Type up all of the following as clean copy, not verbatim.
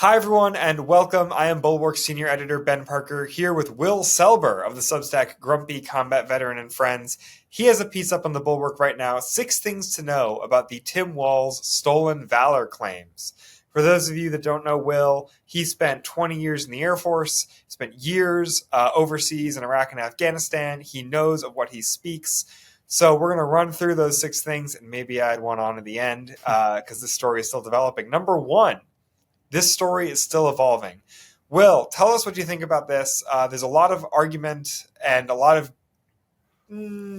Hi, everyone, and welcome. I am Bulwark Senior Editor Ben Parker here with Will Selber of the Substack Grumpy Combat Veteran and Friends. He has a piece up on the Bulwark right now, 6 things to know about the Tim Walz stolen valor claims. For those of you that don't know Will, he spent 20 years in the Air Force, spent years overseas in Iraq and Afghanistan. He knows of what he speaks. So we're going to run through those 6 things and maybe add one on at the end because this story is still developing. Number one. This story is still evolving. Will, tell us what you think about this. There's a lot of argument and a lot of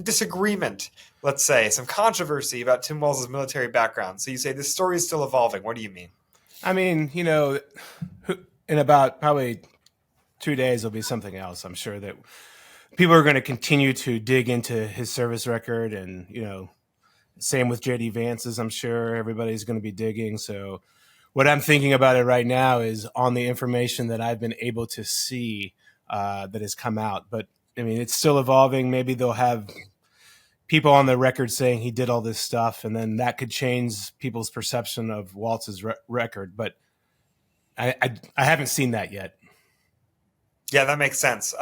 disagreement, let's say, some controversy about Tim Walz's military background. So you say this story is still evolving. What do you mean? I mean, in about probably 2 days, there'll be something else. I'm sure that people are going to continue to dig into his service record and, same with JD Vance's, I'm sure everybody's going to be digging. So what I'm thinking about it right now is on the information that I've been able to see that has come out. But I mean, it's still evolving. Maybe they'll have people on the record saying he did all this stuff, and then that could change people's perception of Waltz's record. But I haven't seen that yet. Yeah, that makes sense.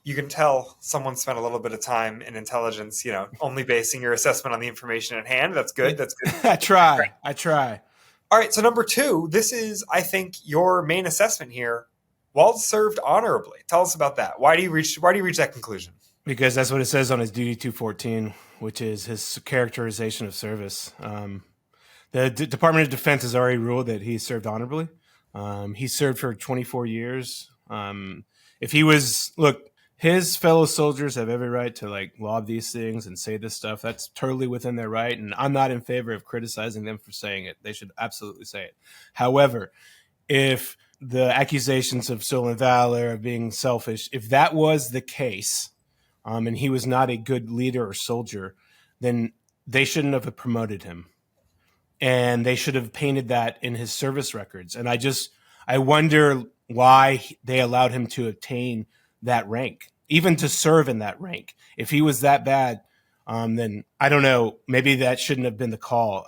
You can tell someone spent a little bit of time in intelligence, only basing your assessment on the information at hand. That's good. That's good. I try. All right, so number two, this is, I think, your main assessment here. Walz served honorably. Tell us about that. Why do you reach that conclusion? Because that's what it says on his DD 214, which is his characterization of service. The Department of Defense has already ruled that he served honorably. He served for 24 years. His fellow soldiers have every right to lob these things and say this stuff. That's totally within their right, and I'm not in favor of criticizing them for saying it. They should absolutely say it. However, if the accusations of stolen valor, of being selfish, if that was the case, and he was not a good leader or soldier, then they shouldn't have promoted him, and they should have painted that in his service records. And I wonder why they allowed him to obtain that rank, even to serve in that rank. If he was that bad, then I don't know, maybe that shouldn't have been the call.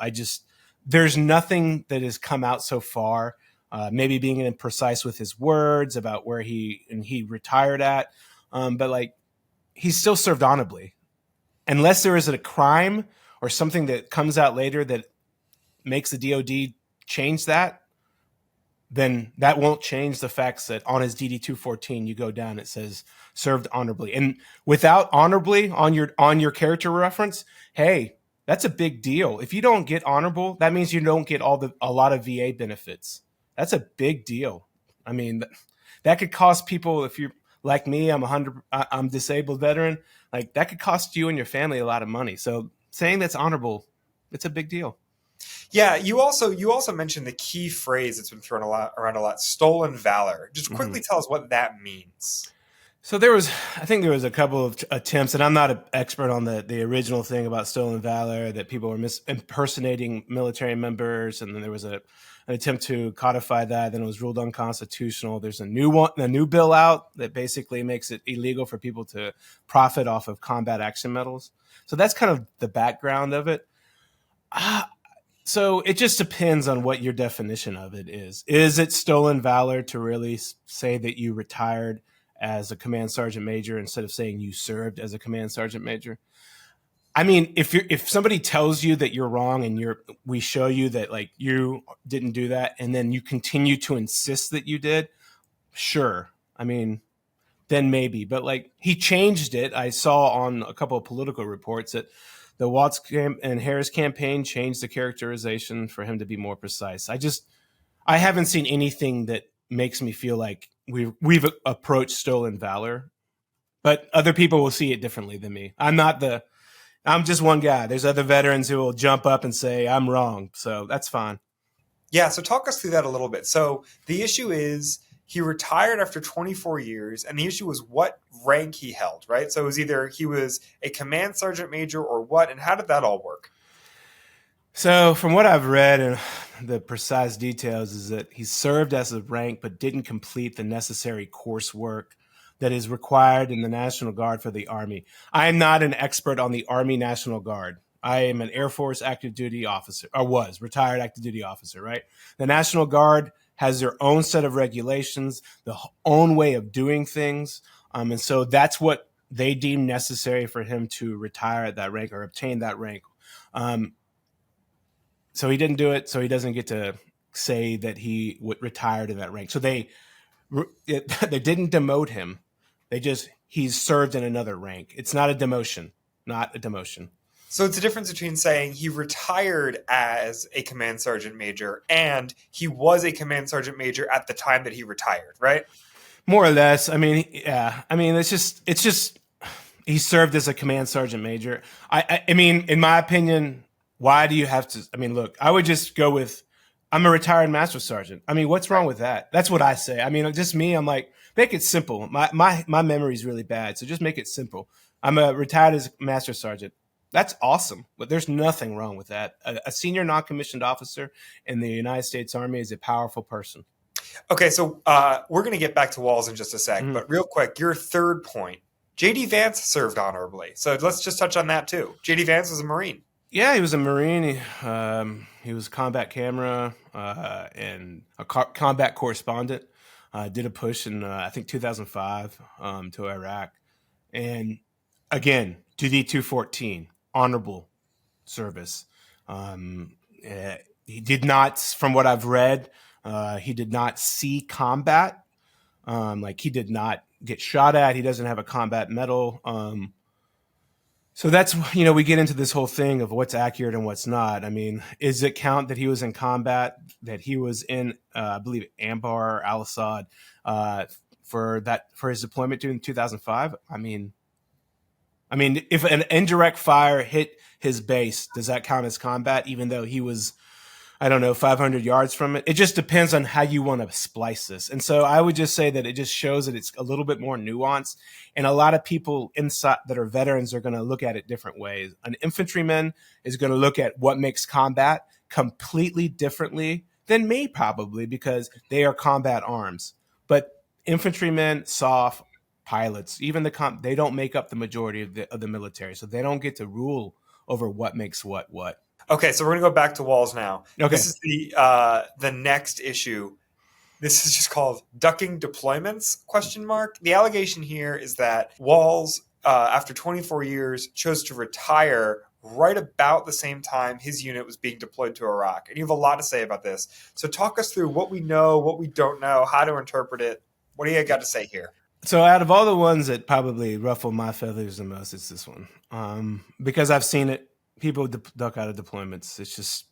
There's nothing that has come out so far, maybe being imprecise with his words about where he retired at. But he still served honorably. Unless there is a crime or something that comes out later that makes the DOD change that, then that won't change the facts that on his DD 214 you go down, it says served honorably. And without honorably on your character reference, hey, that's a big deal. If you don't get honorable, that means you don't get a lot of VA benefits. That's a big deal. I mean, that could cost people, if you're like me, I'm disabled veteran, that could cost you and your family a lot of money. So saying that's honorable, it's a big deal. Yeah, you also mentioned the key phrase that's been thrown around a lot, stolen valor. Just quickly tell us what that means. So I think there was a couple of attempts, and I'm not an expert on the original thing about stolen valor, that people were impersonating military members, and then there was an attempt to codify that. Then it was ruled unconstitutional. There's a new bill out that basically makes it illegal for people to profit off of combat action medals. So that's kind of the background of it. So it just depends on what your definition of it is. Is it stolen valor to really say that you retired as a command sergeant major instead of saying you served as a command sergeant major? I mean, if somebody tells you that you're wrong and we show you that you didn't do that, and then you continue to insist that you did, sure. I mean, then maybe. But he changed it. I saw on a couple of political reports that the Watts and Harris campaign changed the characterization for him to be more precise. I haven't seen anything that makes me feel like we've approached stolen valor, but other people will see it differently than me. I'm just one guy. There's other veterans who will jump up and say I'm wrong. So that's fine. Yeah. So talk us through that a little bit. So the issue is he retired after 24 years, and the issue was what rank he held, right? So it was either he was a command sergeant major or what, and how did that all work? So from what I've read and the precise details is that he served as a rank but didn't complete the necessary coursework that is required in the National Guard for the Army. I am not an expert on the Army National Guard. I am an Air Force active duty officer, or was retired active duty officer, right? The National Guard has their own set of regulations, the own way of doing things. And so that's what they deem necessary for him to retire at that rank or obtain that rank. So he didn't do it. So he doesn't get to say that he retired in that rank. So they didn't demote him. He's served in another rank. It's not a demotion, not a demotion. So it's a difference between saying he retired as a command sergeant major and he was a command sergeant major at the time that he retired, right? More or less. I mean, yeah. I mean, it's just he served as a command sergeant major. I mean, in my opinion, why do you have to? I mean, look, I would just go with I'm a retired master sergeant. I mean, what's wrong with that? That's what I say. I mean, just me. I'm like, make it simple. My memory is really bad, so just make it simple. I'm a retired as master sergeant. That's awesome, but there's nothing wrong with that. A senior non-commissioned officer in the United States Army is a powerful person. Okay, so we're going to get back to Walz in just a sec, but real quick, your third point. J.D. Vance served honorably, so let's just touch on that too. J.D. Vance was a Marine. Yeah, he was a Marine. He was a combat camera and a combat correspondent. Did a push in, I think, 2005 to Iraq. And again, 2D214, honorable service. He did not, from what I've read, he did not see combat. Like he did not get shot at. He doesn't have a combat medal. So that's, we get into this whole thing of what's accurate and what's not. I mean, is it count that he was in combat, that he was in, I believe, Anbar, Al-Assad for his deployment during 2005? I mean, if an indirect fire hit his base, does that count as combat, even though he was, I don't know, 500 yards from it? It just depends on how you want to splice this. And so I would just say that it just shows that it's a little bit more nuanced. And a lot of people inside that are veterans are going to look at it different ways. An infantryman is going to look at what makes combat completely differently than me, probably, because they are combat arms. But infantrymen, SOF, pilots, even they don't make up the majority of the military. So they don't get to rule over what makes what. Okay, so we're going to go back to Walz now. Okay. This is the next issue. This is just called ducking deployments, ? The allegation here is that Walz, after 24 years, chose to retire right about the same time his unit was being deployed to Iraq. And you have a lot to say about this. So talk us through what we know, what we don't know, how to interpret it. What do you got to say here? So out of all the ones that probably ruffle my feathers the most, it's this one. Because I've seen it. People duck out of deployments. It's just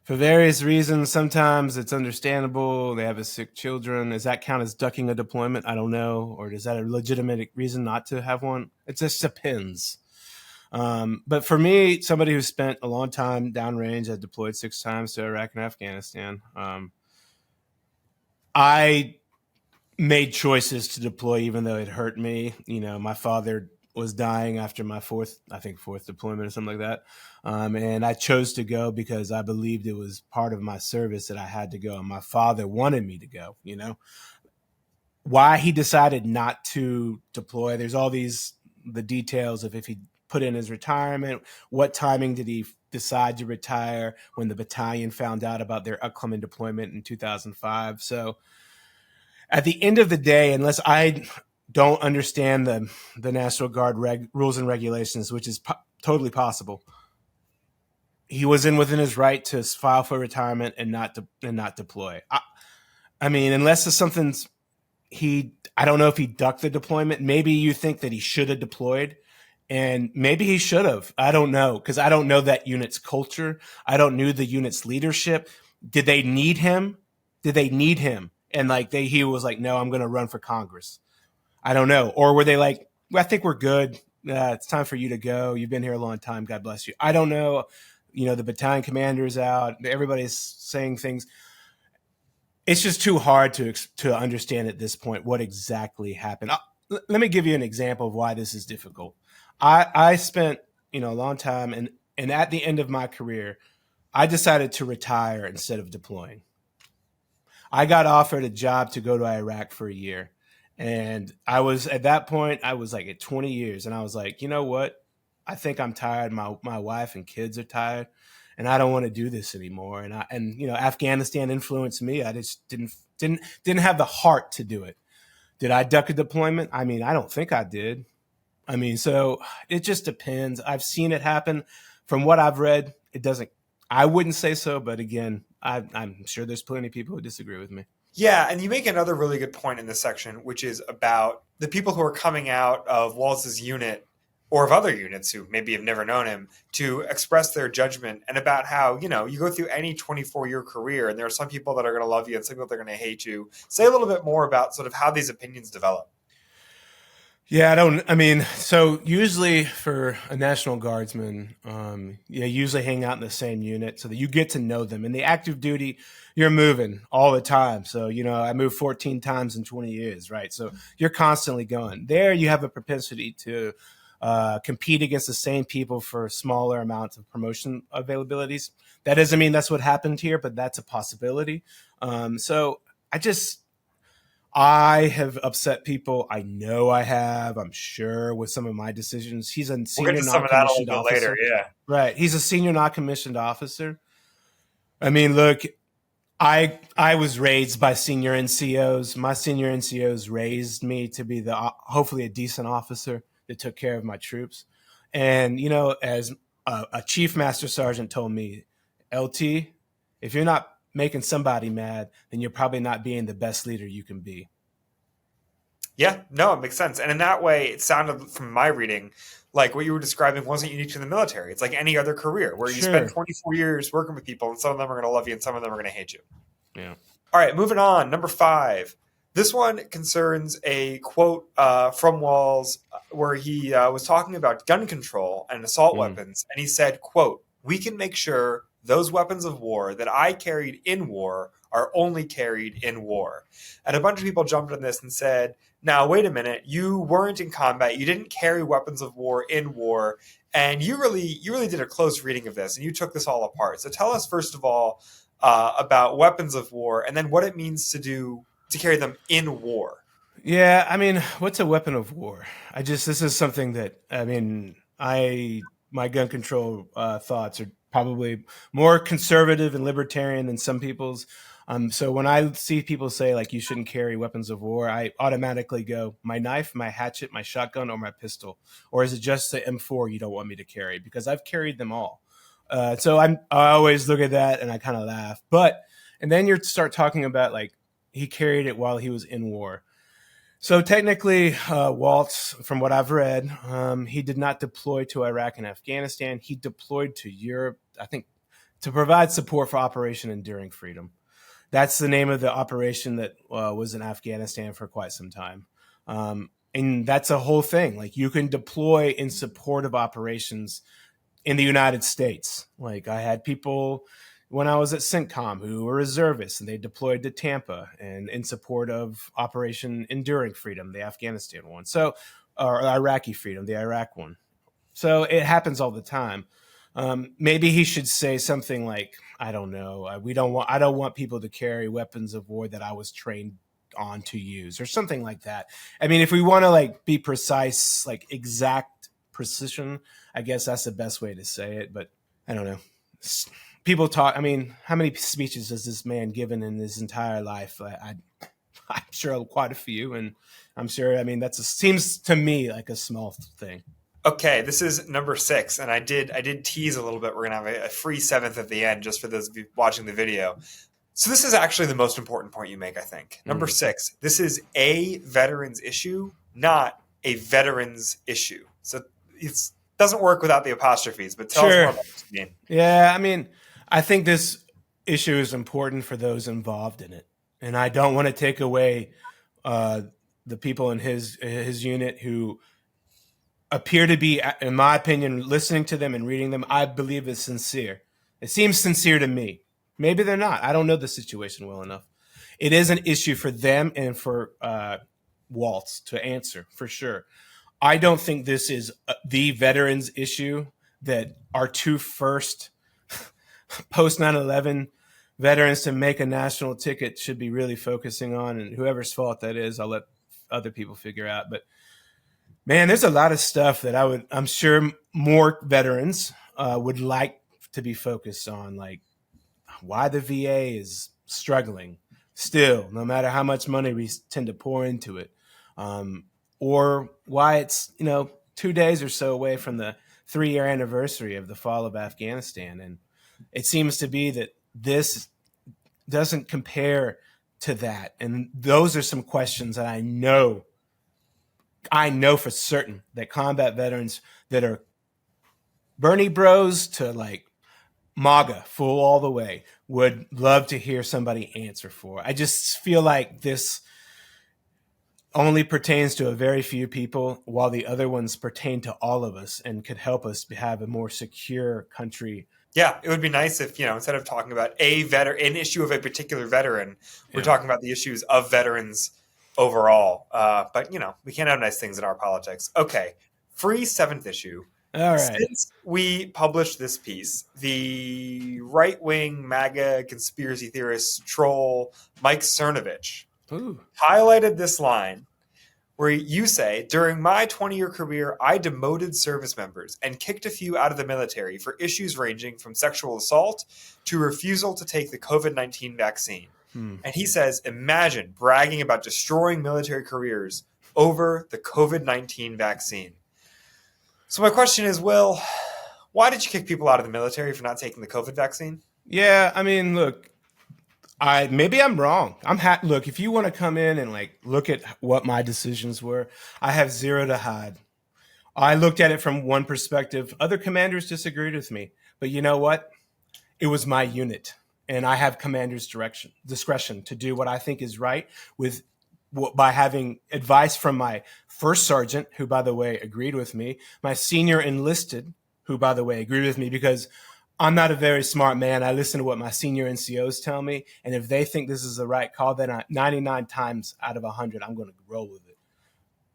for various reasons. Sometimes it's understandable. They have sick children. Does that count as ducking a deployment? I don't know. Or is that a legitimate reason not to have one? It just depends. But for me, somebody who spent a long time downrange, I deployed 6 times to Iraq and Afghanistan. I made choices to deploy even though it hurt me. My father was dying after my fourth deployment or something like that. And I chose to go because I believed it was part of my service that I had to go. And my father wanted me to go, Why he decided not to deploy, there's all the details of if he put in his retirement, what timing did he decide to retire when the battalion found out about their upcoming deployment in 2005. So at the end of the day, unless I don't understand the National Guard rules and regulations, which is totally possible, he was within his right to file for retirement and not deploy. I mean, unless it's something's I don't know if he ducked the deployment. Maybe you think that he should have deployed, and maybe he should have. I don't know, because I don't know that unit's culture. I don't know the unit's leadership. Did they need him? And he was like, no, I'm going to run for Congress. I don't know. Or were they like, well, I think we're good. It's time for you to go. You've been here a long time. God bless you. I don't know. The battalion commander is out. Everybody's saying things. It's just too hard to understand at this point what exactly happened. Let me give you an example of why this is difficult. I spent, a long time, and at the end of my career, I decided to retire instead of deploying. I got offered a job to go to Iraq for a year. And I was, at that point, I was like at 20 years. And I was like, you know what? I think I'm tired. My wife and kids are tired. and I don't want to do this anymore. And Afghanistan influenced me. I just didn't have the heart to do it. Did I duck a deployment? I mean, I don't think I did. I mean, so it just depends. I've seen it happen. From what I've read, it doesn't. I wouldn't say so, but again, I'm sure there's plenty of people who disagree with me. Yeah, and you make another really good point in this section, which is about the people who are coming out of Walz's unit or of other units who maybe have never known him to express their judgment, and about how, you go through any 24-year career and there are some people that are going to love you and some people that are going to hate you. Say a little bit more about sort of how these opinions develop. Yeah, so usually for a National Guardsman, you usually hang out in the same unit so that you get to know them. In the active duty, you're moving all the time. So, I moved 14 times in 20 years, right? So you're constantly going. There you have a propensity to compete against the same people for smaller amounts of promotion availabilities. That doesn't mean that's what happened here, but that's a possibility. So I have upset people. I know I have. I'm sure with some of my decisions. He's a senior non-commissioned officer. Later, yeah. Right. He's a senior non-commissioned officer. I mean, look, I was raised by senior NCOs. My senior NCOs raised me to be hopefully a decent officer that took care of my troops. And, as a chief master sergeant told me, LT, if you're not making somebody mad, then you're probably not being the best leader you can be. Yeah, no, it makes sense. And in that way, it sounded from my reading like what you were describing wasn't unique to the military. It's like any other career where you spend 24 years working with people and some of them are going to love you and some of them are going to hate you. Yeah. All right, moving on. Number 5. This one concerns a quote from Walz where he was talking about gun control and assault weapons. And he said, quote, "We can make sure those weapons of war that I carried in war are only carried in war." And a bunch of people jumped on this and said, now, wait a minute, you weren't in combat, you didn't carry weapons of war in war, and you really did a close reading of this, and you took this all apart. So tell us, first of all, about weapons of war, and then what it means to carry them in war. Yeah, I mean, what's a weapon of war? This is something that, my gun control thoughts are probably more conservative and libertarian than some people's. So when I see people say like you shouldn't carry weapons of war, I automatically go my knife, my hatchet, my shotgun, or my pistol, or is it just the M4 you don't want me to carry? Because I've carried them all. So I always look at that and I kind of laugh. And then you start talking about like he carried it while he was in war. So technically, Walz, from what I've read, he did not deploy to Iraq and Afghanistan. He deployed to Europe, I think, to provide support for Operation Enduring Freedom. That's the name of the operation that was in Afghanistan for quite some time. And that's a whole thing. Like you can deploy in support of operations in the United States. Like I had people when I was at CENTCOM who were reservists and they deployed to Tampa and in support of Operation Enduring Freedom, the Afghanistan one. So, or Iraqi Freedom, the Iraq one. So it happens all the time. Maybe he should say something like, I don't know, I don't want people to carry weapons of war that I was trained on to use, or something like that. I mean, if we want to like be precise, like exact precision, I guess that's the best way to say it. But I don't know. People talk. I mean, how many speeches has this man given in his entire life? I'm sure quite a few, and I'm sure. I mean, seems to me like a small thing. Okay, this is number 6, and I did tease a little bit. We're gonna have a free 7th at the end just for those of you watching the video. So this is actually the most important point you make, I think. Number 6, this is a veterans issue, not a veterans issue. So it doesn't work without the apostrophes, but tell us more about what you mean. Yeah, I mean, I think this issue is important for those involved in it. And I don't want to take away the people in his unit who appear to be, in my opinion, listening to them and reading them, I believe is sincere. It seems sincere to me. Maybe they're not. I don't know the situation well enough. It is an issue for them and for Walz to answer, for sure. I don't think this is the veterans issue that our two first post 9/11 veterans to make a national ticket should be really focusing on, and whoever's fault that is, I'll let other people figure out. But man, there's a lot of stuff that I'm sure more veterans would like to be focused on like why the VA is struggling still, no matter how much money we tend to pour into it, or why it's 2 days or so away from the 3-year anniversary of the fall of Afghanistan, and it seems to be that this doesn't compare to that. And those are some questions that I know for certain that combat veterans that are Bernie bros to like MAGA full all the way would love to hear somebody answer for. I just feel like this only pertains to a very few people, while the other ones pertain to all of us and could help us have a more secure country. Yeah, it would be nice if, instead of talking about an issue of a particular veteran, we're talking about the issues of veterans overall. But, we can't have nice things in our politics. Okay, free 7th issue. All right. Since we published this piece, the right-wing MAGA conspiracy theorist troll Mike Cernovich highlighted this line where you say, during my 20-year career, I demoted service members and kicked a few out of the military for issues ranging from sexual assault to refusal to take the COVID-19 vaccine. And he says, imagine bragging about destroying military careers over the COVID-19 vaccine. So my question is, Will, why did you kick people out of the military for not taking the COVID vaccine? Yeah, I mean, look, maybe I'm wrong. Look, if you want to come in and like look at what my decisions were, I have zero to hide. I looked at it from one perspective. Other commanders disagreed with me, but you know what? It was my unit, and I have commander's discretion to do what I think is right by having advice from my first sergeant, who, by the way, agreed with me, my senior enlisted, who, by the way, agreed with me, because I'm not a very smart man. I listen to what my senior NCOs tell me, and if they think this is the right call, then 99 times out of 100, I'm going to roll with it.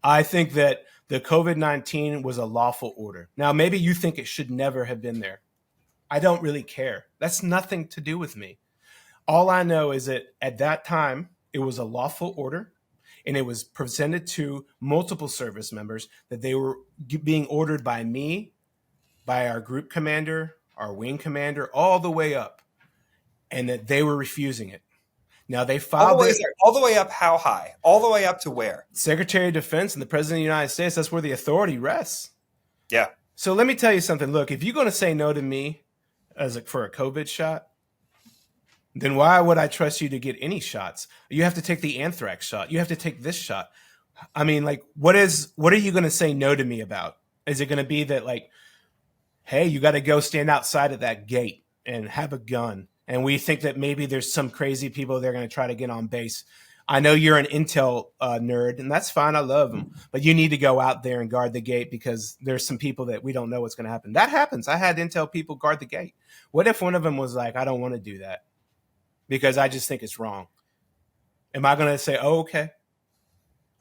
I think that the COVID-19 was a lawful order. Now, maybe you think it should never have been there. I don't really care. That's nothing to do with me. All I know is that at that time, it was a lawful order, and it was presented to multiple service members that they were being ordered by me, by our group commander, our wing commander, all the way up, and that they were refusing it. Now they filed all the way up. How high? All the way up to where? Secretary of Defense and the President of the United States. That's where the authority rests. Yeah. So let me tell you something. Look, if you're going to say no to me for a COVID shot, then why would I trust you to get any shots? You have to take the anthrax shot. You have to take this shot. I mean, like, what are you going to say no to me about? Is it going to be that, like, hey, you got to go stand outside of that gate and have a gun, and we think that maybe there's some crazy people they're going to try to get on base? I know you're an intel nerd, and that's fine. I love them. But you need to go out there and guard the gate because there's some people that we don't know what's going to happen. That happens. I had intel people guard the gate. What if one of them was like, I don't want to do that because I just think it's wrong? Am I going to say, oh, okay?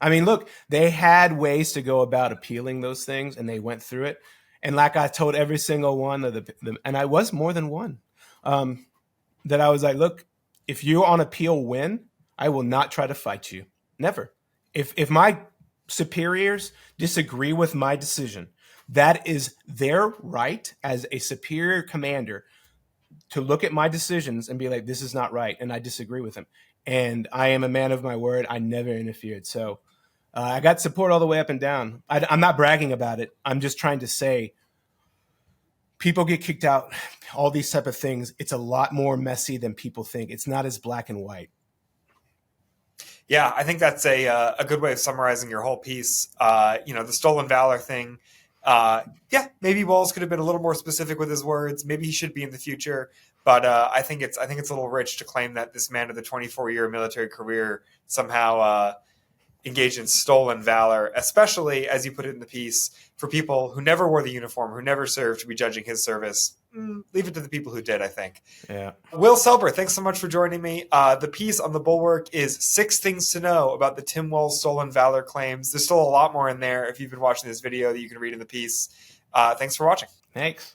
I mean, look, they had ways to go about appealing those things, and they went through it. And like I told every single one of and I was more than one, that I was like, look, if you on appeal win, I will not try to fight you. Never. If my superiors disagree with my decision, that is their right as a superior commander to look at my decisions and be like, this is not right, and I disagree with them. And I am a man of my word. I never interfered. So I got support all the way up and down. I'm not bragging about it. I'm just trying to say people get kicked out, all these type of things. It's a lot more messy than people think. It's not as black and white. Yeah, I think that's a good way of summarizing your whole piece. The stolen valor thing. Maybe Walz could have been a little more specific with his words. Maybe he should be in the future. But I think it's a little rich to claim that this man of the 24-year military career somehow engaged in stolen valor, especially, as you put it in the piece, for people who never wore the uniform, who never served, to be judging his service. Leave it to the people who did, I think. Yeah. Will Selber, thanks so much for joining me. The piece on the Bulwark is 6 things to know about the Tim Walz stolen valor claims. There's still a lot more in there if you've been watching this video that you can read in the piece. Thanks for watching. Thanks.